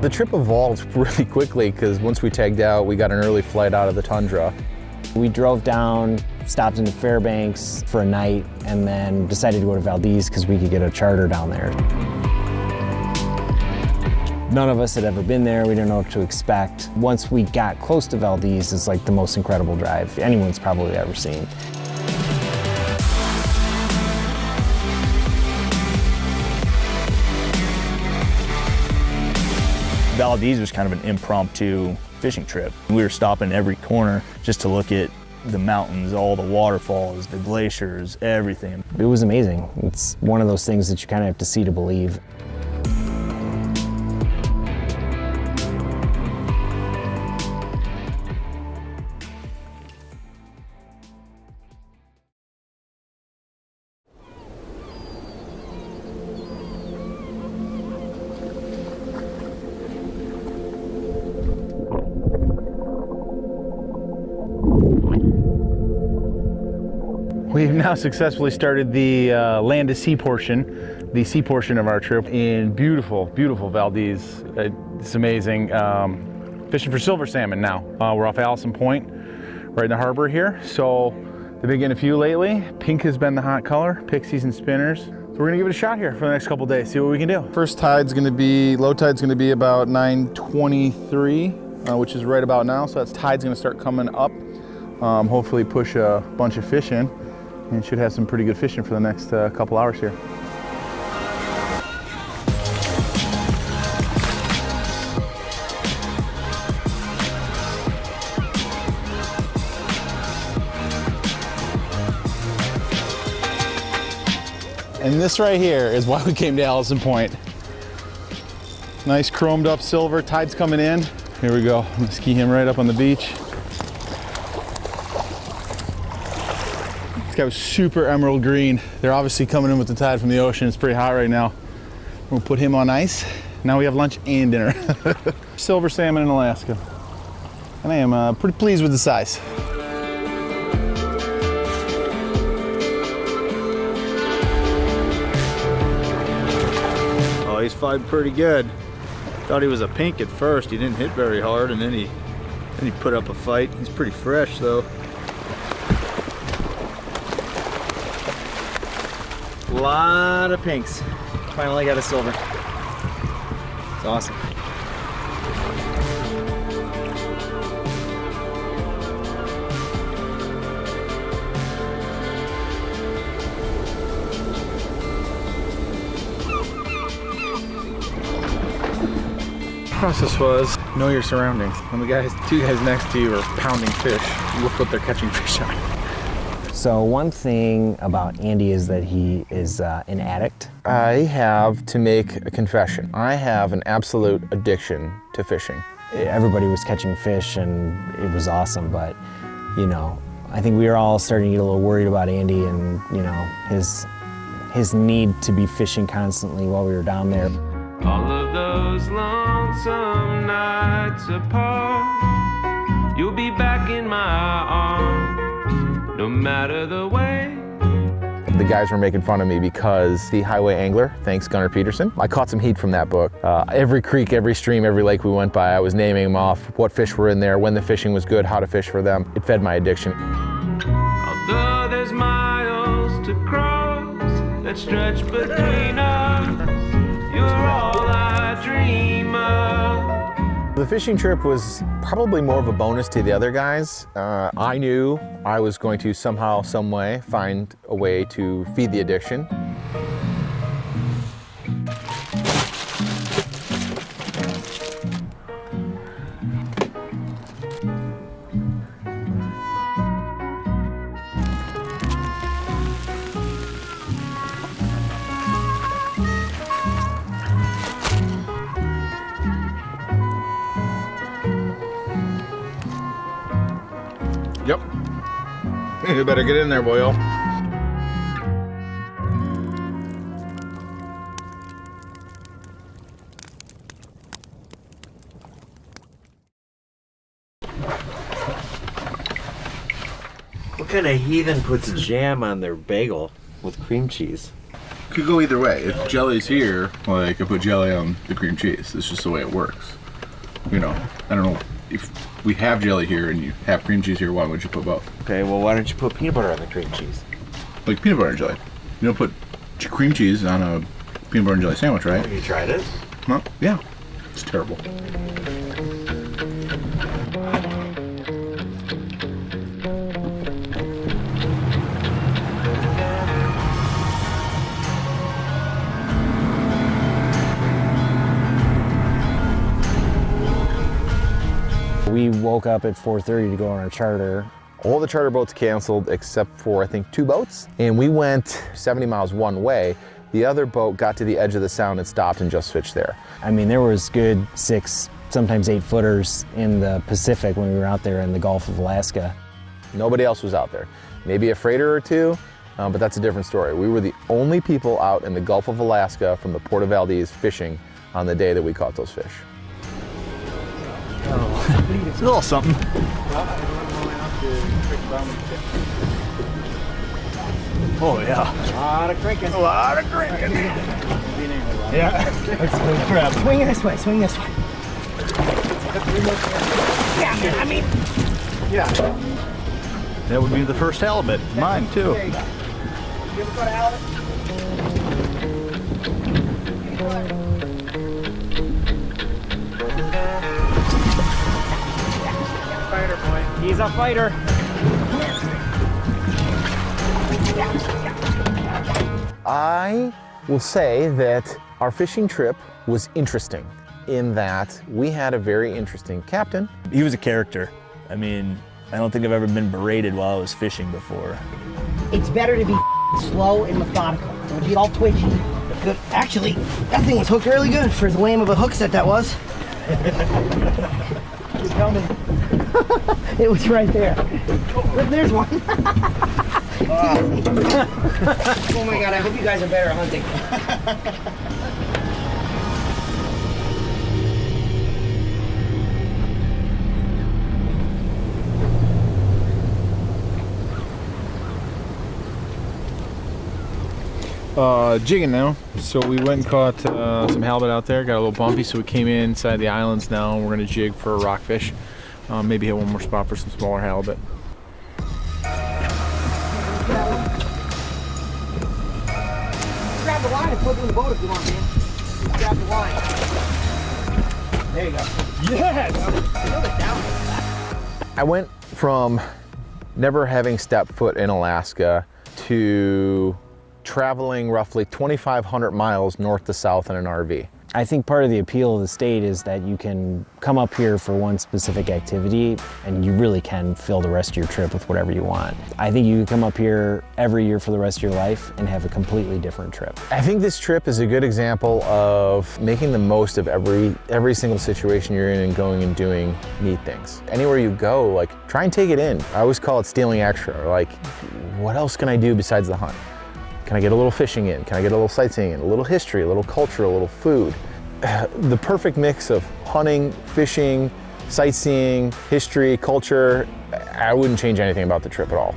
The trip evolved really quickly because once we tagged out, we got an early flight out of the tundra. We drove down, stopped into Fairbanks for a night, and then decided to go to Valdez because we could get a charter down there. None of us had ever been there. We didn't know what to expect. Once we got close to Valdez, it's like the most incredible drive anyone's probably ever seen. Valdez was kind of an impromptu fishing trip. We were stopping every corner just to look at the mountains, all the waterfalls, the glaciers, everything. It was amazing. It's one of those things that you kind of have to see to believe. We've now successfully started the land to sea portion, the sea portion of our trip in beautiful, beautiful Valdez. It's amazing. Fishing for silver salmon now. We're off Alaskan Point, right in the harbor here. So they've been getting a few lately. Pink has been the hot color, pixies and spinners. So we're gonna give it a shot here for the next couple days, see what we can do. First tide's gonna be, low tide's gonna be about 9:23, which is right about now. So that's tide's gonna start coming up. Hopefully push a bunch of fish in. And should have some pretty good fishing for the next couple hours here. And this right here is why we came to Alaskan Point. Nice chromed up silver, tide's coming in. Here we go, I'm gonna ski him right up on the beach. This guy was super emerald green. They're obviously coming in with the tide from the ocean. It's pretty hot right now. We'll put him on ice. Now we have lunch and dinner. Silver salmon in Alaska. And I am pretty pleased with the size. Oh, he's fighting pretty good. Thought he was a pink at first. He didn't hit very hard, and then he put up a fight. He's pretty fresh though. A lot of pinks. Finally got a silver. It's awesome. Process was know your surroundings. When the two guys next to you are pounding fish, look what they're catching fish on. So one thing about Andy is that he is an addict. I have to make a confession. I have an absolute addiction to fishing. Everybody was catching fish and it was awesome, but you know, I think we were all starting to get a little worried about Andy and you know, his need to be fishing constantly while we were down there. All of those lonesome nights apart, you'll be back in my arms, no matter the way. The guys were making fun of me because the highway angler, thanks Gunnar Peterson, I caught some heat from that book. Every creek, every stream, every lake we went by, I was naming them off, what fish were in there, when the fishing was good, how to fish for them. It fed my addiction. Although there's miles to cross that stretch between us, you're all I dream of. The fishing trip was probably more of a bonus to the other guys. I knew I was going to somehow, some way, find a way to feed the addiction. Yep. You better get in there, boyo. What kind of heathen puts jam on their bagel with cream cheese? could go either way. If jelly's here, like I put jelly on the cream cheese. It's just the way it works. You know, I don't know if we have jelly here and you have cream cheese here. Why would you put both? Okay, well, why don't you put peanut butter on the cream cheese? Like peanut butter and jelly. You don't put cream cheese on a peanut butter and jelly sandwich, right? Have you tried it? Well, yeah, it's terrible. We woke up at 4:30 to go on our charter. All the charter boats canceled except for, I think, 2 boats. And we went 70 miles one way. The other boat got to the edge of the sound and stopped and just fished there. I mean, there was good 6, sometimes 8 footers in the Pacific when we were out there in the Gulf of Alaska. Nobody else was out there. Maybe a freighter or two, but that's a different story. We were the only people out in the Gulf of Alaska from the Port of Valdez fishing on the day that we caught those fish. It's a little something. Oh yeah. A lot of cranking. A lot of cranking. Yeah. Swing this way, swing this way. Yeah, man, I mean. Yeah. That would be the first halibut. Mine too. There you go. You ever go to halibut? Fighter boy. He's a fighter. I will say that our fishing trip was interesting in that we had a very interesting captain. He was a character. I mean, I don't think I've ever been berated while I was fishing before. It's better to be slow and methodical. Don't get all twitchy. Good. Actually, that thing was hooked really good for as lame of a hook set that was. Keep coming. It was right there. Oh, there's one. Oh my God, I hope you guys are better at hunting. Jigging now. So we went and caught some halibut out there. Got a little bumpy, so we came inside the islands now. And we're gonna jig for a rockfish. Maybe hit one more spot for some smaller halibut. Grab the line and put it in the boat if you want, man. Just grab the line. There you go. Yes! I went from never having stepped foot in Alaska to traveling roughly 2,500 miles north to south in an RV. I think part of the appeal of the state is that you can come up here for one specific activity and you really can fill the rest of your trip with whatever you want. I think you can come up here every year for the rest of your life and have a completely different trip. I think this trip is a good example of making the most of every single situation you're in and going and doing neat things. Anywhere you go, like, try and take it in. I always call it stealing extra. Like, what else can I do besides the hunt? Can I get a little fishing in? Can I get a little sightseeing in? A little history, a little culture, a little food. The perfect mix of hunting, fishing, sightseeing, history, culture. I wouldn't change anything about the trip at all.